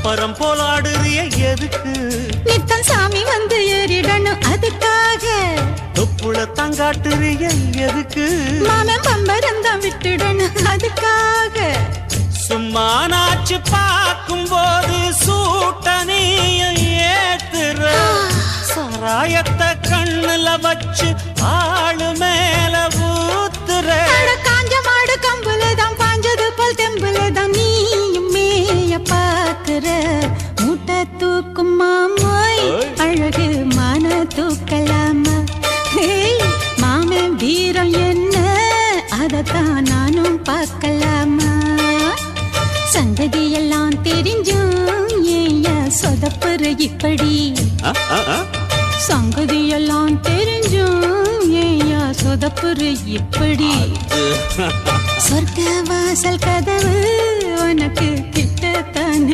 பம்பரம் போலாடுறிய எதுக்கு? நித்தம் சாமி வந்து ஏறிடணும் அதுக்காக. தொப்புள தங்காட்டுறிய எதுக்கு? மாமன் பம்பரம் தான் விட்டுடணும் அதுக்காக. சும்மா நாச்சு பார்க்கும் போது சூட்டனைய ஏத்துற, சாராயத்தை கண்ணுல வச்சு ஆளு மேல ஊத்துற. காஞ்ச மாடு கம்புலதான் பாஞ்சது போல் தெம்புலதான் நீயும் மேய பாக்குற. மூட்டை தூக்கும் மாமாய் அழகு மான தூக்கலாமா? மாமன் வீரம் என்ன அதத்தான் நானும் பார்க்கலாமா? சங்கதியெல்லாம் தெரிஞ்சும் ஏயா சொதப்புற இப்படி? சங்கதியெல்லாம் தெரிஞ்சும் ஏயா சொதப்புற இப்படி? சொர்க்க வாசல் கதவு உனக்கு